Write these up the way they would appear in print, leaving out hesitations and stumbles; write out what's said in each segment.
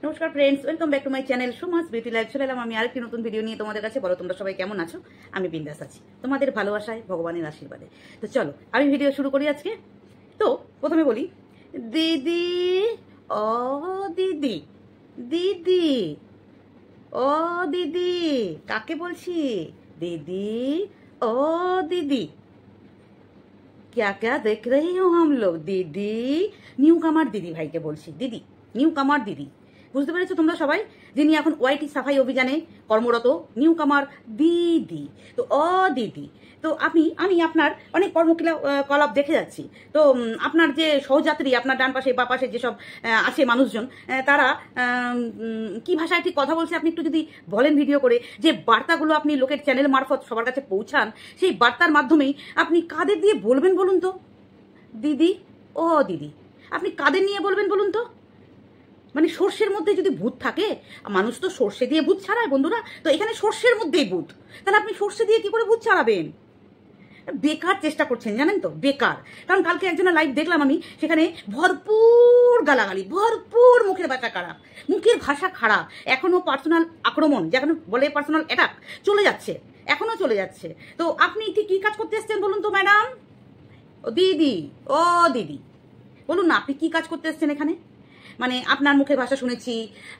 নমস্কার friends, welcome back to my channel Suma's beauty life. চলে এলাম আমি আরেকটি নতুন ভিডিও নিয়ে তোমাদের কাছে। বলো তোমরা সবাই কেমন আছো? আমি বিন্দাস আছি তোমাদের ভালোবাসায়, ভগবানের আশীর্বাদে। তো চলো আমি ভিডিও শুরু করি আজকে। তো প্রথমে বলি, দিদি ও দিদি, দিদি ও দিদি, কাকে বলছি? দিদি ও দিদি, क्या क्या देख रही हो हम लोग? দিদি, নিউ কামার দিদি ভাইকে বলছি। দিদি, নিউ কামার দিদি, বুঝতে পেরেছো তোমরা সবাই? যিনি এখন ওয়াইটি সাফাই অভিযানে কর্মরত, নিউ কামার দিদি। তো ও দিদি, তো আমি আপনার অনেক কর্মকলাপ দেখে যাচ্ছি। তো আপনার যে সহযাত্রী, আপনার ডান পাশে বা পাশে যেসব আছে মানুষজন, তারা কি ভাষায় ঠিক কথা বলছে আপনি একটু যদি বলেন ভিডিও করে, যে বার্তাগুলো আপনি লোকের চ্যানেল মারফত সবার কাছে পৌঁছান, সেই বার্তার মাধ্যমেই আপনি কাদের দিয়ে বলবেন বলুন তো? দিদি ও দিদি, আপনি কাদের নিয়ে বলবেন বলুন তো? মানে সর্ষের মধ্যে যদি ভূত থাকে, মানুষ তো সর্ষে দিয়ে ভূত ছাড়ায় বন্ধুরা, তো এখানে সর্ষের মধ্যেই ভূত, তাহলে আপনি সর্ষে দিয়ে কি করে ভূত ছাড়াবেন? বেকার চেষ্টা করছেন, জানেন তো, বেকার। কারণ কালকে একজনের লাইভ দেখলাম আমি, সেখানে ভরপুর গালাগালি, ভরপুর মুখের ভাষা খারাপ, মুখের ভাষা খারাপ, এখনো পার্সোনাল আক্রমণ, যেখানে বলে পার্সোনাল অ্যাটাক চলে যাচ্ছে, এখনো চলে যাচ্ছে। তো আপনি ঠিক কি কাজ করতে এসছেন বলুন তো ম্যাডাম? ও দিদি ও দিদি, বলুন না আপনি কি কাজ করতে এসছেন এখানে? মানে আপনার মুখের ভাষা শুনেছি,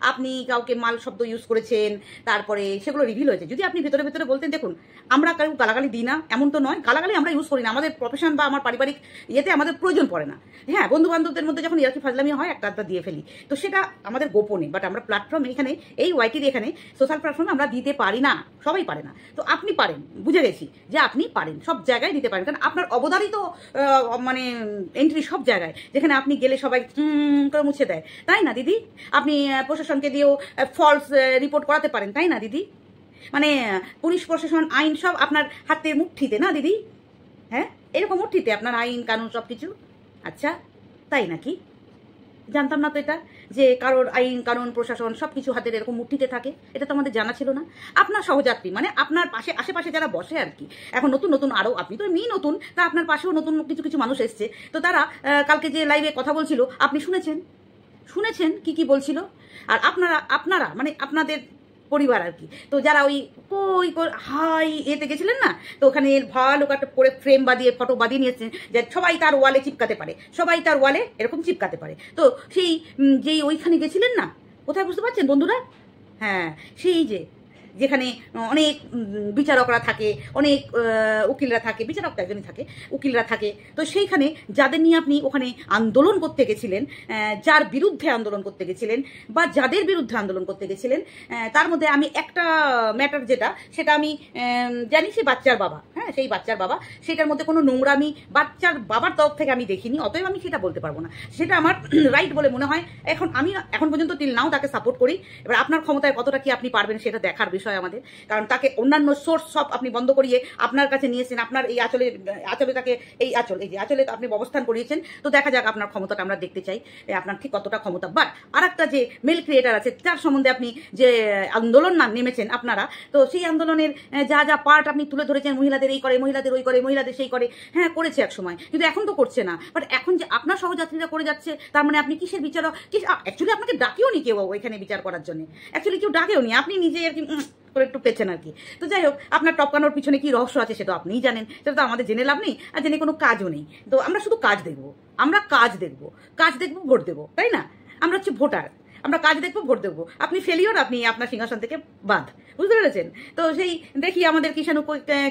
আপনি কাউকে মাল শব্দ ইউজ করেছেন, তারপরে সেগুলো রিভিল হয়েছে। যদি আপনি ভেতরে ভেতরে বলতেন, দেখুন আমরা কাউ গালাগালি দিই না, এমন তো নয়, গালাগালি আমরা ইউজ করি না, আমাদের প্রফেশন বা আমার পারিবারিক ইয়েতে আমাদের প্রয়োজন পড়ে না। হ্যাঁ, বন্ধু বান্ধবদের মধ্যে যখন ইয়ার্কি ফাজলামি হয়, একটা আধটা দিয়ে ফেলি, তো সেটা আমাদের গোপনে। বাট আমরা প্ল্যাটফর্মে, এখানে এই ওয়াইটির এখানে সোশ্যাল প্ল্যাটফর্মে আমরা দিতে পারি না, সবাই পারে না। তো আপনি পারেন, বুঝে গেছি যে আপনি পারেন, সব জায়গায় দিতে পারেন, কারণ আপনার অবদারিত মানে এন্ট্রি সব জায়গায়, যেখানে আপনি গেলে সবাই করে মুছে দেয়, তাই না দিদি? আপনি প্রশাসনকে দিয়েও ফলস রিপোর্ট করাতে পারেন, তাই না দিদি? মানে পুলিশ প্রশাসন আইন সব আপনার হাতের মুঠিতে না দিদি? হ্যাঁ, এরকম মুঠিতে আপনার আইন কানুন সব কিছু। আচ্ছা, তাই নাকি? জানতাম না তো এটা, যে কারোর আইন কানুন প্রশাসন সব কিছু হাতের এরকম মুঠিতে থাকে, এটা তো আমাদের জানা ছিল না। আপনার সহযাত্রী মানে আপনার পাশে আশেপাশে যারা বসে আর কি, এখন নতুন নতুন আরও, আপনি তো এমনি নতুন, তা আপনার পাশেও নতুন কিছু কিছু মানুষ এসছে। তো তারা কালকে যে লাইভে কথা বলছিল, আপনি শুনেছেন কি কি বলছিল। আর আপনারা মানে আপনাদের পরিবার আর কি, তো যারা ওই হাই এতে গেছিলেন না, তো ওখানে ভালো একটা করে ফ্রেম বাঁধিয়ে ফটো বাঁধিয়ে নিয়েছেন, যে সবাই তার ওয়ালে চিপকাতে পারে, সবাই তার ওয়ালে এরকম চিপকাতে পারে। তো সেই যেই ওইখানে গেছিলেন না, কোথায় বুঝতে পারছেন বন্ধুরা? হ্যাঁ, সেই যেখানে অনেক বিচারকরা থাকে, অনেক উকিলরা থাকে, বিচারক তো একজনই থাকে, উকিলরা থাকে। তো সেইখানে যাদের নিয়ে আপনি ওখানে আন্দোলন করতে গেছিলেন, যার বিরুদ্ধে আন্দোলন করতে গেছিলেন বা যাদের বিরুদ্ধে আন্দোলন করতে গেছিলেন, তার মধ্যে আমি একটা ম্যাটার সেটা আমি জানি, সেই বাচ্চার বাবা, হ্যাঁ সেই বাচ্চার বাবা, সেটার মধ্যে কোনো নোংরামি বাচ্চার বাবার তরফ থেকে আমি দেখিনি, অতএব আমি সেটা বলতে পারবো না, সেটা আমার রাইট বলে মনে হয়। আমি এখন পর্যন্ত টিল নাও তাকে সাপোর্ট করি। এবার আপনার ক্ষমতায় কতটা কি আপনি পারবেন সেটা দেখার বিষয় আমাদের, কারণ তাকে অন্যান্য সোর্স সব আপনি বন্ধ করিয়ে আপনার কাছে নিয়েছেন, আপনার এই আঁচলে তাকে এই যে আঁচলে আপনি অবস্থান করিয়েছেন। তো দেখা যাক আপনার ক্ষমতাটা আমরা দেখতে চাই, আপনার ঠিক কতটা ক্ষমতা। বাট আর একটা যে মেল ক্রিয়েটার আছে, যার সম্বন্ধে আপনি যে আন্দোলন নেমেছেন আপনারা, তো সেই আন্দোলনের যা যা পার্ট আপনি তুলে ধরেছেন, মহিলাদের এই করে, মহিলাদের ওই করে, মহিলাদের সেই করে, হ্যাঁ করেছে এক সময়, কিন্তু এখন তো করছে না। বাট এখন যে আপনার সহযাত্রীরা করে যাচ্ছে, তার মানে আপনি কিসের বিচারক? অ্যাকচুয়ালি আপনাকে ডাকেও নি কেউ ওইখানে বিচার করার জন্য, অ্যাকচুয়ালি কেউ ডাকেও নি, আপনি নিজে আর কি করে একটু পেছেন আর কি। তো যাই হোক, আপনার টপকানোর পিছনে কি রহস্য আছে সেটা আপনিই জানেন, সেটা তো আমাদের জেনে লাভ নেই, আর জেনে কোনো কাজও নেই। তো আমরা শুধু কাজ দেখবো, কাজ দেখবো, ভোট দেবো, তাই না? আমরা হচ্ছে ভোটার, আমরা কাজ দেখবো, ভোট দেবো। আপনি ফেলিওর, আপনি আপনার সিংহাসন থেকে বাদ, বুঝতে পেরেছেন? তো সেই দেখি আমাদের কিষাণু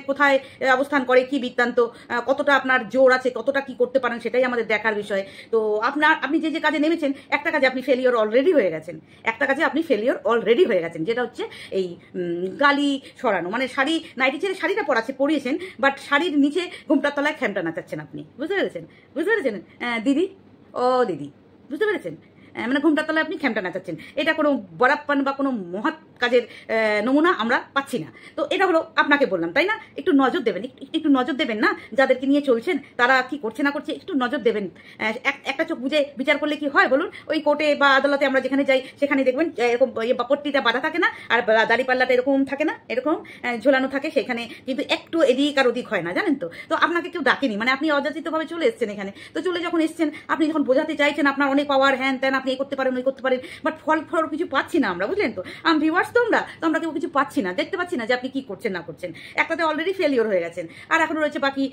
কোথায় অবস্থান করে, কি বৃত্তান্ত, কতটা আপনার জোর আছে, কতটা কি করতে পারেন, সেটাই আমাদের দেখার বিষয়। তো আপনি যে কাজে নেমেছেন, একটা কাজে আপনি ফেলিওর অলরেডি হয়ে গেছেন, যেটা হচ্ছে এই গালি সরানো, মানে শাড়ি নাইটি ছেড়ে শাড়িটা পরিয়েছেন, বাট শাড়ির নিচে ঘুমটার তলায় খ্যামটা নাচাচ্ছেন আপনি, বুঝতে পেরেছেন দিদি ও দিদি, বুঝতে পেরেছেন? মানে ঘুমটার তলায় আপনি খ্যামটা নাচাচ্ছেন, এটা কোনো বরাপ্পান বা কোনো মহৎ কাজের নমুনা আমরা পাচ্ছি না। তো এটা হলো আপনাকে বললাম, তাই না? একটু নজর দেবেন না, যাদেরকে নিয়ে চলছেন তারা কি করছে না করছে, একটু নজর দেবেন। একটা চোখ বুঝে বিচার করলে কি হয় বলুন? ওই কোর্টে বা আদালতে আমরা যেখানে যাই, সেখানে দেখবেন এরকম পট্টিটা বাঁধা থাকে না, আর দাড়িপাল্লাটা এরকম থাকে না, এরকম ঝোলানো থাকে, সেখানে কিন্তু একটু এদিক আর ওদিক হয় না, জানেন তো? তো আপনাকে কেউ ডাকেনি, মানে আপনি অযাচিতভাবে চলে এসছেন এখানে। তো চলে যখন এসছেন, আপনি যখন বোঝাতে চাইছেন আপনার অনেক পাওয়ার, হ্যান ত্যান, আপনি এই করতে পারেন ওই করতে পারেন, বাট ফল কিছু পাচ্ছি না আমরা, বুঝলেন তো? ভিউয়ার্স তো আমরা কেউ কিছু পাচ্ছি না, দেখতে পাচ্ছি না যে আপনি কি করছেন না করছেন। একটাতে অলরেডি ফেলিওর হয়ে গেছেন, আর এখনো রয়েছে বাকি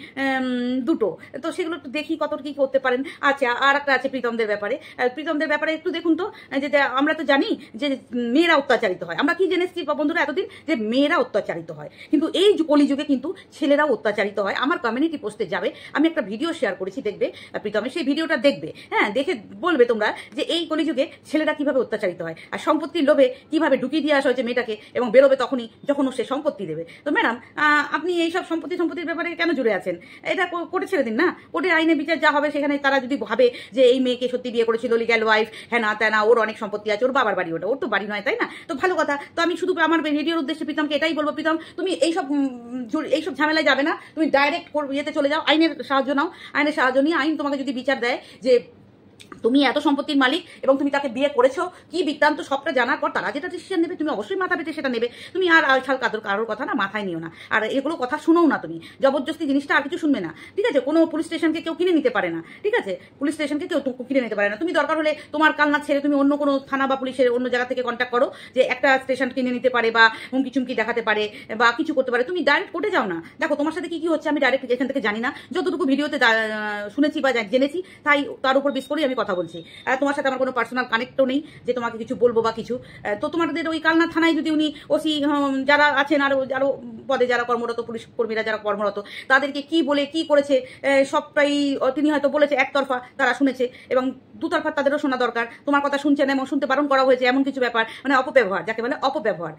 দুটো, তো সেগুলো একটু দেখি কত কি করতে পারেন। আচ্ছা, আর একটা আছে প্রীতমদের ব্যাপারে একটু দেখুন তো, যে আমরা তো জানি যে মেয়েরা অত্যাচারিত হয়, আমরা কি জেনেছি বন্ধুরা এতদিন, যে মেয়েরা অত্যাচারিত হয়, কিন্তু এই কলিযুগে কিন্তু ছেলেরাও অত্যাচারিত হয়। আমার কমিউনিটি পোস্টে যাবে, আমি একটা ভিডিও শেয়ার করেছি, দেখবে প্রীতমের, সেই ভিডিওটা দেখবে, হ্যাঁ, দেখে বলবে তোমরা যে এই কলিযুগে ছেলেরা কিভাবে অত্যাচারিত হয়, আর সম্পত্তির লোভে কিভাবে ঢুকিয়ে দিয়ে আসা হয়েছে মেয়েটাকে, এবং বেরোবে তখনই যখন সে সম্পত্তি দেবে। তো ম্যাডাম, আপনি এইসব সম্পত্তির ব্যাপারে কেন জুড়ে আছেন? এটা কোর্টে ছেড়ে দিন না, কোর্টের আইনে বিচার যা হবে সেখানে তারা যদি ভাবে যে এই মেয়েকে সত্যি বিয়ে করেছিল, লিগ্যাল ওয়াইফ, হ্যাঁ না ত্যানা, ওর অনেক সম্পত্তি আছে, ওর বাবার বাড়ি, ওর তো বাড়ি নয়, তাই না? তো ভালো কথা। তো আমি শুধু আমার ভিডিওর উদ্দেশ্যে প্রীতমকে এটাই বলবো, প্রীতম তুমি এইসব ঝামেলায় যাবে না, তুমি ডাইরেক্ট ইয়েতে চলে যাও, আইনের সাহায্য নাও, আইনের সাহায্য নিয়ে আইন তোমাকে যদি বিচার দেয় যে তুমি এত সম্পত্তির মালিক এবং তুমি তাকে বিয়ে করেছো, কি বৃত্তান্ত সবটা জানার পর তারা যেটা ডিসিশন নেবে তুমি অবশ্যই মাথা পেতে সেটা নেবে। তুমি আর আলছাল কারোর কথা না মাথায় নিও না, আর এগুলো কথা শুনোও না, তুমি জবরদস্তি জিনিসটা আর কিছু শুনবে না, ঠিক আছে? কোনো পুলিশ স্টেশনকে কেউ কিনে নিতে পারে না, ঠিক আছে? পুলিশ স্টেশনকে কেউ কিনে নিতে পারে না। তুমি দরকার হলে তোমার কালনা ছেড়ে তুমি অন্য কোনো থানা বা পুলিশের অন্য জায়গা থেকে কন্ট্যাক্ট করো, যে একটা স্টেশন কিনে নিতে পারে বা হুমকি চুমকি দেখাতে পারে বা কিছু করতে পারে, তুমি ডাইরেক্ট কোর্টে যাও না। দেখো তোমার সাথে কি হচ্ছে আমি ডাইরেক্ট এখান থেকে জানি না, যতটুকু ভিডিওতে শুনেছি বা জেনেছি তাই তার উপর বেস করেই আমি কথা বলছি। তোমার সাথে আমার কোনো পার্সোনাল কানেক্টও নেই যে তোমাকে কিছু বলবো বা কিছু। তো তোমাদের ওই কালনা থানায় যদি উনি ওসি যারা আছেন আরো পদে যারা কর্মরত, পুলিশ কর্মীরা যারা কর্মরত, তাদেরকে কি বলে কি করেছে সবটাই তিনি হয়তো বলেছে একতরফা, তারা শুনেছে, এবং দুতরফা তাদেরও শোনা দরকার। তোমার কথা শুনছেন এবং শুনতে বারণ করা হয়েছে, এমন কিছু ব্যাপার, মানে অপব্যবহার, যাকে বলে অপব্যবহার।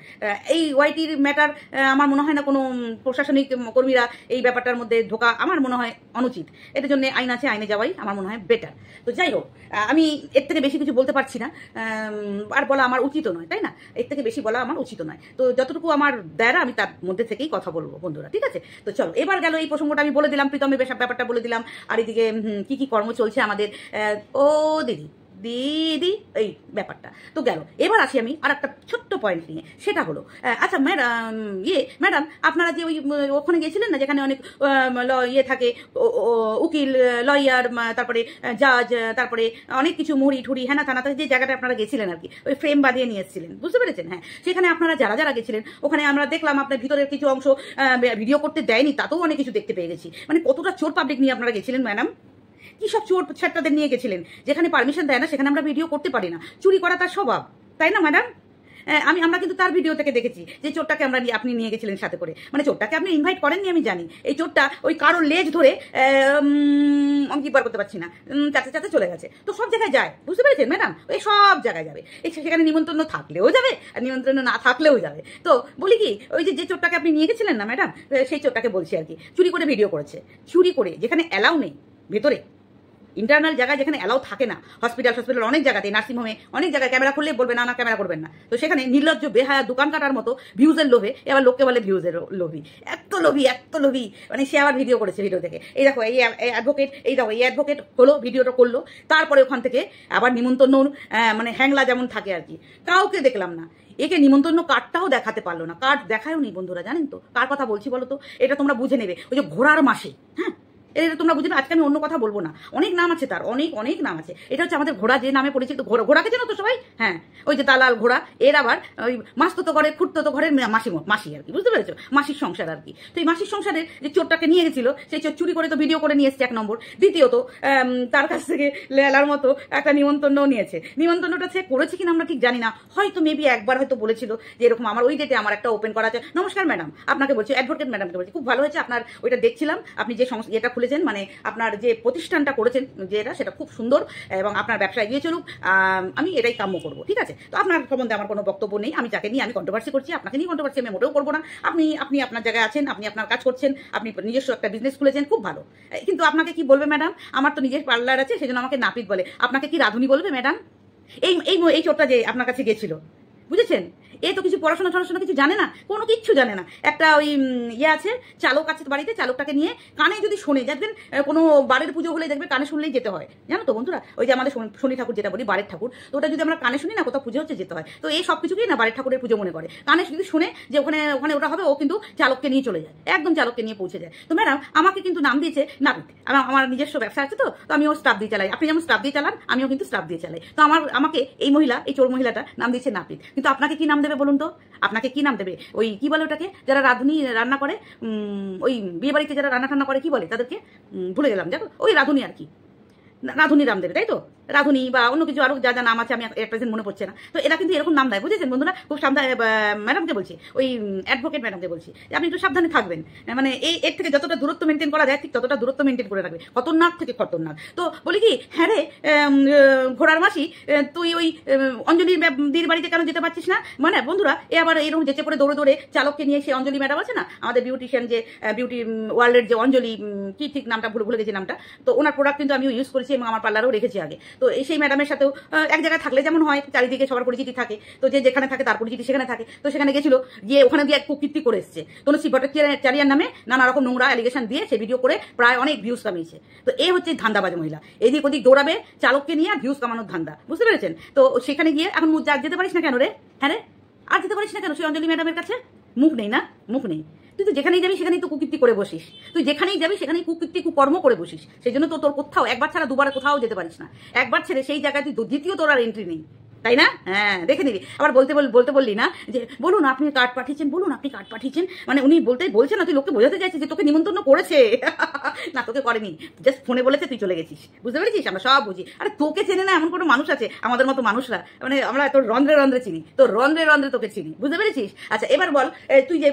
এই ওয়াইটির ম্যাটার আমার মনে হয় না কোনো প্রশাসনিক কর্মীরা এই ব্যাপারটার মধ্যে ঢোকা আমার মনে হয় অনুচিত। এটার জন্য আইন আছে, আইনে যাওয়াই আমার মনে হয় বেটার। তো যাই হোক, আমি এর থেকে বেশি কিছু বলতে পারছি না, আর বলা আমার উচিত নয়, তাই না? এর থেকে বেশি বলা আমার উচিত নয়। তো যতটুকু আমার দায়রা আমি তার মধ্যে থেকেই কথা বলবো বন্ধুরা, ঠিক আছে? তো চলো, এবার গেল এই প্রসঙ্গটা আমি বলে দিলাম, প্রীতমের ব্যাপারটা বলে দিলাম, আর এদিকে কি কর্ম চলছে আমাদের। ও দিদি এই ব্যাপারটা তো গেল। এবার আসি আমি আর একটা ছোট্ট পয়েন্ট নিয়ে, সেটা হলো আচ্ছা ম্যাডাম আপনারা যে ওই ওখানে গেছিলেন না, যেখানে অনেক থাকে, উকিল, লয়ার, তারপরে জাজ, তারপরে অনেক কিছু মুড়ি ঠুড়ি হ্যাঁ না থানা, যে জায়গাটা আপনারা গেছিলেন আর কি, ওই ফ্রেম বাঁধিয়ে নিয়ে এসেছিলেন, বুঝতে পেরেছেন? হ্যাঁ, সেখানে আপনারা যারা গেছিলেন, ওখানে আমরা দেখলাম আপনার ভিতরের কিছু অংশ ভিডিও করতে দেয়নি, তাতেও অনেক কিছু দেখতে পেয়ে গেছি। মানে কতটা চোর পাবলিক নিয়ে আপনারা গেছিলেন ম্যাডাম, কি সব চোর ছাত্রদের নিয়ে গেছিলেন, যেখানে পারমিশন দেয় না সেখানে আমরা ভিডিও করতে পারি না, চুরি করা তার স্বভাব, তাই না ম্যাডাম? আমরা কিন্তু তার ভিডিও থেকে দেখেছি যে চোরটাকে আপনি নিয়ে গেছিলেন সাথে করে, মানে চোরটাকে আপনি ইনভাইট করেননি আমি জানি, এই চোরটা ওই কারোর লেজ ধরে আমি কি বার করতে পারছি না, চাতে চলে গেছে। তো সব জায়গায় যায়, বুঝতে পেরেছেন ম্যাডাম? ওই সব জায়গায় যাবে, সেখানে নিমন্ত্রণ থাকলেও যাবে আর নিমন্ত্রণ না থাকলেও যাবে। তো বলি কি, ওই যে চোরটাকে আপনি নিয়ে গেছিলেন না ম্যাডাম, সেই চোরটাকে বলছি আর কি, চুরি করে ভিডিও করেছে, চুরি করে, যেখানে অ্যালাউ নেই ভেতরে, ইন্টারনাল জায়গায় যেখানে অ্যালাউ থাকে না, হসপিটাল অনেক জায়গাতে, নার্সিংহোমে অনেক জায়গায় ক্যামেরা খুললে বলবে না ক্যামেরা করবেন না, তো সেখানে নির্লজ্জ বেহায়া দোকান কাটার মতো ভিউজের লোভে, এবার লোককে বলে ভিউজের লোভী, এত লোভী, মানে সে আবার ভিডিও করেছে, ভিডিও থেকে এই দেখো এই অ্যাডভোকেট হলো, ভিডিওটা করলো, তারপরে ওখান থেকে আবার নিমন্ত্রণ, মানে হ্যাংলা যেমন থাকে আর কি, কাউকে দেখলাম না। একে নিমন্ত্রণ কার্ডটাও দেখাতে পারলো না, কার্ড দেখায়ও নি বন্ধুরা, জানেন তো কার কথা বলছি বলো তো? এটা তোমরা বুঝে নেবে, ওই যে ঘোড়ার মাসে, হ্যাঁ এটা তোমরা বুঝবে। আজকে আমি অন্য কথা বলবো না, অনেক নাম আছে তার, অনেক নাম আছে। এটা হচ্ছে আমাদের ঘোড়া, যে নামে পরিচিত, ঘোড়াকে চেনো তো সবাই? হ্যাঁ, ওই যে দালাল ঘোড়া, এর আবার ওই মাসতো ঘরের খুঁড়তো ঘরের মাসি আর কি, বুঝতে পেরেছো? মাসির সংসার আর কি। তো এই মাসির সংসারের যে চোরটাকে নিয়ে গেছিল, সেই চোর চুরি করে তো ভিডিও করে নিয়ে এসছে, এক নম্বর। দ্বিতীয়ত তার কাছ থেকে লেলার মতো একটা নিমন্ত্রণও নিয়েছে। নিমন্ত্রণটা সে করেছে কিনা আমরা ঠিক জানি না, হয়তো মেবি একবার হয়তো বলেছিল যে এরকম আমার ওই ডেটে আমার একটা ওপেন করা আছে। নমস্কার ম্যাডাম, আপনাকে বলছি, অ্যাডভোকেট ম্যাডামকে বলছি, খুব ভালো হয়েছে আপনার ওইটা দেখছিলাম, আপনি যে এটা খুলেছেন, মানে আপনার যে প্রতিষ্ঠানটা করেছেন যেটা, সেটা খুব সুন্দর এবং আপনার ব্যবসা এগিয়ে চলুক, আমি এটাই কাম্য করবো, ঠিক আছে? তো আপনার সম্বন্ধে আমার কোনো বক্তব্য নেই, আমি যাকে নিয়ে আমি কন্ট্রোভার্সি করছি, আপনাকে নিয়ে কন্ট্রোভার্সি আমি মোটেও করবো না। আপনি আপনার জায়গায় আছেন, আপনি আপনার কাজ করছেন, আপনি নিজস্ব একটা বিজনেস খুলেছেন, খুব ভালো। কিন্তু আপনাকে কি বলবে ম্যাডাম? আমার তো নিজের পার্লার আছে, সেজন্য আমাকে নাপিত বলে, আপনাকে কি রাধুনি বলবে ম্যাডাম? এই চোরটা যে আপনার কাছে গেছিল, বুঝেছেন? এ তো কিছু পড়াশোনা টড়াশোনা কিছু জানে না, কোনো কিচ্ছু জানে না। একটা ওই ইয়ে আছে, চালক আছে বাড়িতে, চালকটাকে নিয়ে কানে যদি শোনে, দেখবেন কোনো বাড়ির পুজো হলে দেখবে কানে শুনলেই যেতে হয়, জানো তো বন্ধুরা। ওই যে আমাদের শনি ঠাকুর যেটা বলি, বাড়ির ঠাকুর, তো ওটা যদি আমরা কানে শুনি না, কোথাও পুজো হচ্ছে যেতে হয়। তো এই সব কিছুকেই না বাড়ির ঠাকুরের পুজো মনে করে, কানে যদি শুনে যে ওখানে ওখানে ওটা হবে, ও কিন্তু চালককে নিয়ে চলে যায়, একদম চালককে নিয়ে পৌঁছে যায়। তো ম্যাডাম আমাকে কিন্তু নাম দিয়েছে নাপিত। আমার নিজস্ব ব্যবসা আছে, তো আমিও স্টাফ দিয়ে চালাই। আপনি যেমন স্টাফ দিয়ে চালান, আমিও কিন্তু স্টাফ দিয়ে চালাই। তো আমাকে এই মহিলা, এই চোর মহিলাটা নাম দিয়েছে নাপিত। কিন্তু আপনাকে কি নাম দেবে বলুন তো? আপনাকে কি নাম দেবে? ওই কি বলে ওটাকে, যারা রাঁধুনি রান্না করে, ওই বিয়ে বাড়িতে যারা রান্না টান্না করে, কি বলে তাদেরকে? ভুলে গেলাম, দেখো ওই রাঁধুনি আর কি, রাঁধুনি নাম দেবে, তাই তো? রাঁধুনি বা অন্য কিছু আরো যা যা নাম আছে, আমি প্রেজেন্ট মনে পড়ছে না। তো এরা কিন্তু এরকম নাম দেয়, বুঝেছেন বন্ধুরা? খুব সাবধানে, ম্যাডামকে বলছি, ওই অ্যাডভোকেট ম্যাডামকে বলছি, আপনি একটু সাবধানে থাকবেন। মানে এর থেকে যতটা দূরত্ব মেনটেন করা যায়, ঠিক ততটা দূরত্ব মেনটেন করে রাখবে, খতরনাক থেকে খতরনাক। তো বলি কি, হ্যাঁ রে ঘোড়ার মাসি, তুই ওই অঞ্জলির দিদির বাড়িতে কেন যেতে পারছিস না? মানে বন্ধুরা, এ আবার এরকম যেচে পড়ে দৌড়ে দৌড়ে চালককে নিয়ে, সে অঞ্জলি ম্যাডাম আছে না, আমাদের বিউটিশিয়ান, যে বিউটি ওয়ার্ল্ডের যে অঞ্জলি, কি ঠিক নামটা ভুলে গেছি নামটা, তো ওনার প্রোডাক্ট কিন্তু আমি ইউজ করেছি এবং আমার পার্লারও রেখেছি আগে। তো সেই ম্যাডামের সাথেও এক জায়গায় থাকলে যেমন হয়, চারিদিকে সবার পরিচিতি থাকে, তো যে যেখানে থাকে তার পরিচিতি সেখানে থাকে। তো সেখানে গেছিল, গিয়ে ওখানে গিয়ে এক কুকীর্তি করে এসছে, তনুশ্রী ভট্টাচার্যের নামে নানা রকম নোংরা অ্যালিগেশন দিয়ে সে ভিডিও করে প্রায় অনেক ভিউজ কামিয়েছে। তো এই হচ্ছে ধান্দাবাজ মহিলা, এদিক ওদিক দৌড়াবে চালককে নিয়ে, ভিউজ কামানোর ধান্দা, বুঝতে পেরেছেন? তো সেখানে গিয়ে এখন যেতে পারিস না কেন রে? হ্যাঁ রে, আর যেতে পারিস না কেন সেই অঞ্জলি ম্যাডামের কাছে? মুখ নেই না, মুখ নেই। তুই তো যেখানেই যাবি সেখানেই তো কুকীর্তি করে বসিস, তুই যেখানেই যাবি সেখানেই কুকীর্তি কুকর্ম করে বসিস। সেই জন্য তো তোর কোথাও একবার ছাড়া দুবারে কোথাও যেতে পারিস না। একবার ছেড়ে সেই জায়গায় তুই দ্বিতীয় তোর আর এন্ট্রি নেই, তাই না? হ্যাঁ, দেখে নিবি। আবার বলতে বললি না যে বলুন আপনি কার্ড পাঠিয়েছেন, বলুন আপনি কার্ড পাঠিয়েছেন, মানে উনি বলছে না, তুই লোককে বোঝাতে চাইছিস যে তোকে নিমন্ত্রণ করেছে। না, তোকে করেনি, জাস্ট ফোনে বলেছে, তুই চলে গেছিস, বুঝতে পেরেছিস? আমরা সব বুঝি। আরে তোকে চেনে না এমন কোনো মানুষ আছে? আমাদের মতো মানুষরা, মানে আমরা তোর রন্ধ্রে রন্ধ্রে চিনি, তোর রন্ধ্রে রন্ধ্রে তোকে চিনি, বুঝতে পেরেছিস? আচ্ছা এবার বল, তুই যে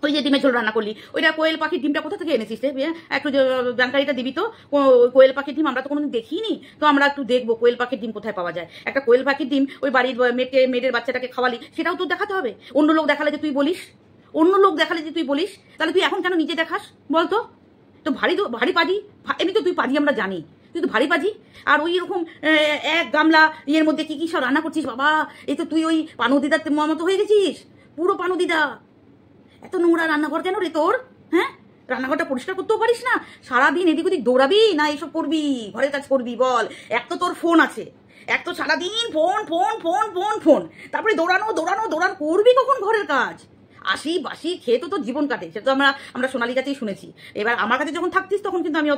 ওই যে ডিমের ঝোল রান্না করলি, ওইটা কোয়েল পাখির ডিমটা কোথা থেকে এনেছিস রে? একটু জানকারিটা দিবি তো। কোয়েল পাখির ডিম আমরা তো কোনোদিন দেখিনি, তো আমরা একটু দেখবো কোয়েল পাখির ডিম কোথায় পাওয়া যায়। একটা কোয়েল পাখির ডিম ওই বাড়ির মেয়েদের বাচ্চাটাকে খাওয়ালি, সেটাও তো দেখাতে হবে। অন্য লোক দেখালে যে তুই বলিস, তাহলে তুই এখন কেন নিজে দেখাস বলতো? তো ভারী পাজি, এমনি তো তুই পাজি আমরা জানি, তুই তো ভারী পাজি। আর ওই রকম এক গামলা ইয়ের মধ্যে কি কি সব রান্না করছিস বাবা, এই তো তুই ওই পানুদিদার মতো হয়ে গেছিস, পুরো পানুদিদা। এত নোংরা রান্নাঘর কেন রে তোর? হ্যাঁ, রান্নাঘরটা পরিষ্কার করতেও পারিস না? সারাদিন এদিক ওদিক দৌড়াবি না এসব করবি, ঘরের কাজ করবি? বল। এক তো তোর ফোন আছে, এক তো সারাদিন phone phone phone phone phone, তারপরে দৌড়ানো করবি কখন ঘরের কাজ? আসি বাসি খেয়ে তো তোর জীবন কাটে, সেটা তো আমরা সোনালী কাছেই শুনেছি। এবার আমার কাছে যখন থাকতিস তখন কিন্তু আমি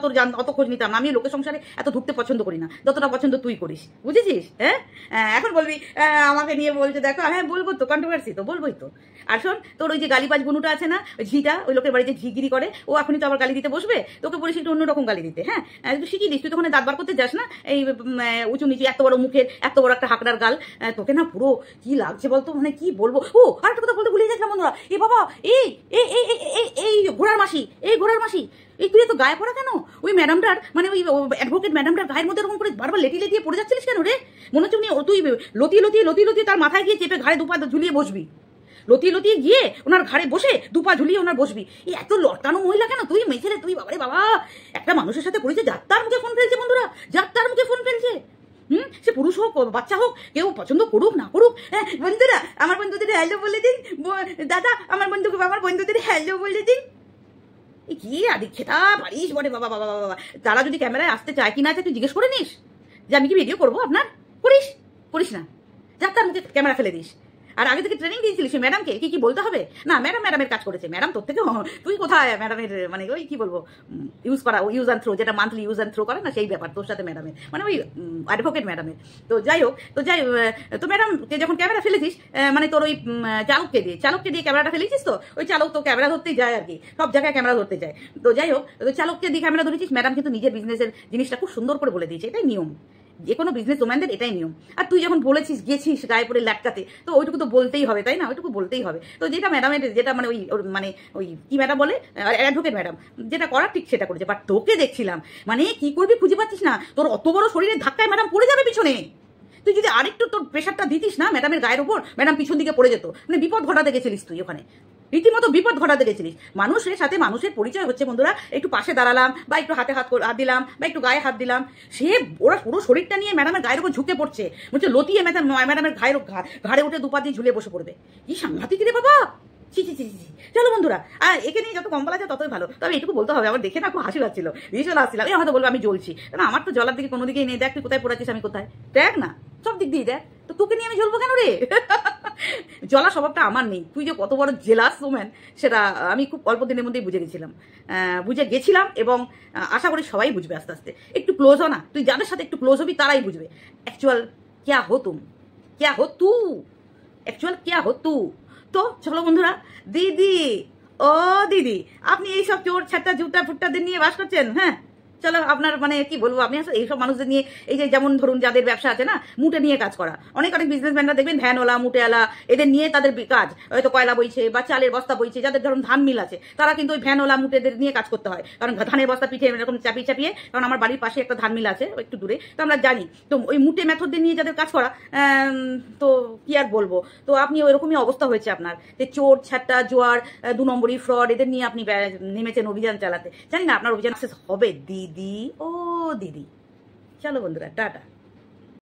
অত খোঁজ নিতাম না। আমি লোকের সংসারে এত ঢুকতে পছন্দ করি না, যতটা পছন্দ তুই করিস, বুঝেছিস? হ্যাঁ, এখন বলবি আমাকে নিয়ে বলছে দেখো, হ্যাঁ বলবো তো, কন্ট্রোভার্সি তো বলবোই তো। আর শোন, তোর ওই যে গালিবাজ বুনুটা আছে না, ওই ঝিটা, ওই লোকের বাড়িতে ঝিগিরি করে, ও এখনই তো আবার গালি দিতে বসবে। তোকে বলিস একটু অন্যরকম গালি দিতে। হ্যাঁ, তুই শিখিয়ে দিস, তুই তখন দাঁত বার করতে যাস না, এই উঁচু নিচু এত বড় মুখের, এত বড় একটা হাঁকড়ার গাল, তোকে না পুরো কি লাগছে বলতো, মানে কি বলবো। ও আর একটা কথা বলতে ভুলে যাচ্ছিলাম বন্ধুরা, এ বাবা, এই ঘোড়ার মাসি, এই তুই তো গায়ে পড়া কেন? ওই ম্যাডামটার, মানে ওই অ্যাডভোকেট ম্যাডামটার গায়ের মধ্যে এরকম করে বারবার লেটিয়ে পড়ে যাচ্ছিলিস কেন রে? মনে হচ্ছে তুই লতিয়ে তার মাথায় গিয়ে চেপে ঘাড়ে দুপা ঝুলিয়ে বসবি, লতিয়ে গিয়ে ওনার ঘাড়ে বসে দুপা ঝুলিয়ে ওনার বসবি। এই এত লটকানো মহিলা কেন তুই? মেছেরে তুই, বাবারে বাবা, একটা মানুষের সাথে পড়েছে, যার তার মুখে ফোন ফেলছে বন্ধুরা, যার তার মুখে ফোন ফেলছে। সে পুরুষ হোক বাচ্চা হোক, কেউ পছন্দ করুক না করুক। হ্যাঁ বন্ধুরা, আমার বন্ধুদের হ্যালো বলে দিন, দাদা আমার বন্ধুদের হ্যালো বলে দিন। এই কি আদি খেতা পারিস বলে বাবা বাবা বাবা। তারা যদি ক্যামেরায় আসতে চায় কি না চায় তুই জিজ্ঞেস করে নিস যে আমি কি ভিডিও করবো আপনার? করিস না, যার তার মুখে ক্যামেরা ফেলে দিস। আর আগে থেকে ট্রেনিং দিয়েছিলিস সে ম্যাডামকে কি বলতে হবে না? ম্যাডামের কাজ করেছে, ম্যাডাম তোর থেকে, তুই কোথায় ম্যাডামের, মানে ওই কি বলবো, ইউজ অ্যান্ড থ্রো, যেটা মান্থলি ইউজ অ্যান্ড থ্রো করে না, সেই ব্যাপার তোর সাথে ম্যাডামের, মানে ওই অ্যাডভোকেট ম্যাডামের। তো যাই হোক, তো ম্যাডামকে যখন ক্যামেরা ফেলেছিস, মানে তোর ওই চালককে দিয়ে ক্যামেরাটা ফেলেছিস, তো ওই চালক তো ক্যামেরা ধরতেই যায় আর কি, সব জায়গায় ক্যামেরা ধরতে যায়। তো যাই হোক, চালককে দিয়ে ক্যামেরা ধরেছিস, ম্যাডাম কিন্তু নিজের বিজনেসের জিনিসটা খুব সুন্দর করে বলে দিয়েছে, এটাই নিয়ম, যে কোনো বিজনেস ওম্যানদের এটাই নিয়ম। আর তুই যখন বলেছিস গেছিস গায়ে পড়ে ল্যাটকাতে, তো ওইটুকু তো বলতেই হবে, তাই না? ওইটুকু বলতেই হবে। তো যেটা ম্যাডামের, যেটা মানে ওই কি ম্যাডাম বলে, অ্যাডভোকেট ম্যাডাম যেটা করার ঠিক সেটা করেছে। বাট তোকে দেখছিলাম, মানে কি করবি খুঁজে পাচ্ছিস না, তোর অত বড় শরীরের ধাক্কায় ম্যাডাম পড়ে যাবে পিছনে। তুই যদি আরেকটু তোর প্রেশারটা দিতিস না ম্যাডামের গায়ের উপর, ম্যাডাম পিছন দিকে পড়ে যেত, মানে বিপদ ঘটাতে গেছিলিস তুই ওখানে। রীতিমতো বিপদ ঘটাতে গেছিলিস। মানুষের সাথে মানুষের পরিচয় হচ্ছে বন্ধুরা, একটু পাশে দাঁড়ালাম বা একটু হাতে হাত দিলাম বা একটু গায়ে হাত দিলাম, সে ওরা পুরো শরীরটা নিয়ে ম্যাডামের গায়ের উপর ঝুঁকে পড়ছে, বলছে লতিয়ে ম্যাডামের ঘাড়ে উঠে দুপা দিয়ে ঝুলে বসে পড়বে। কি সাংঘাতিক রে বাবা, ছি ছি ছি ছি। চলো বন্ধুরা, একে নিয়ে যত কম বলা যায় ততই ভালো। তবে এটুকু বলতে হবে, আমার দেখে না খুব হাসি লাগছিল, ভীষণ আসছিলাম। হয়তো বলবো আমি জ্বলছি, কারণ আমার তো জ্বলার দিকে কোনো দিকেই নেই। দেখ তুই কোথায় পড়াচ্ছিস, আমি কোথায়, দেখ না সব দিক দিয়ে দেখ। তো তোকে নিয়ে আমি জ্বলবো কেন রে? জ্বলা স্বভাবটা আমার নেই। তুই যে কত বড় জেলাস ওম্যান সেটা আমি খুব অল্প দিনের মধ্যেই বুঝে গেছিলাম এবং আশা করি সবাই বুঝবে আস্তে আস্তে। একটু ক্লোজ হ না, তুই যাদের সাথে একটু ক্লোজ হবি তারাই বুঝবে অ্যাকচুয়াল ক্যা হো তুম, ক্যা হো তু, অ্যাকচুয়াল ক্যা হো তু। তো চলো বন্ধুরা, দিদি ও দিদি, আপনি এইসব চোর ছাট্টা জুতা ফুট্টাদের নিয়ে বাস করছেন? হ্যাঁ চলো, আপনার মানে কি বলবো, আপনি আসলে এইসব মানুষদের নিয়ে, এই যে যেমন ধরুন যাদের ব্যবসা আছে না, মুটে নিয়ে কাজ করা, অনেক বিজনেসম্যানরা দেখবেন ভ্যানওয়ালা মুটেওয়ালা, এদের নিয়ে তাদের কাজ, হয়তো কয়লা বইছে বা চালের বস্তা বইছে, যাদের ধরুন ধান মিল আছে, তারা কিন্তু ওই ভ্যানওয়ালা মুটেদের নিয়ে কাজ করতে হয়। কারণ ধানের বস্তা পিঠে এরকম চাপিয়ে চাপিয়ে, কারণ আমার বাড়ির পাশে একটা ধান মিল আছে একটু দূরে, তো আমরা জানি। তো ওই মুটে মেথডদের নিয়ে যাদের কাজ করা, তো কি আর বলবো, তো আপনি ওইরকমই অবস্থা হয়েছে আপনার, যে চোর ছাট্টা জোয়ার 2 নম্বরই ফ্রড, এদের নিয়ে আপনি নেমেছেন অভিযান চালাতে। জানি না আপনার অভিযান সাকসেস হবে দিদি ও দিদি। চলো বন্ধুরা, টাটা।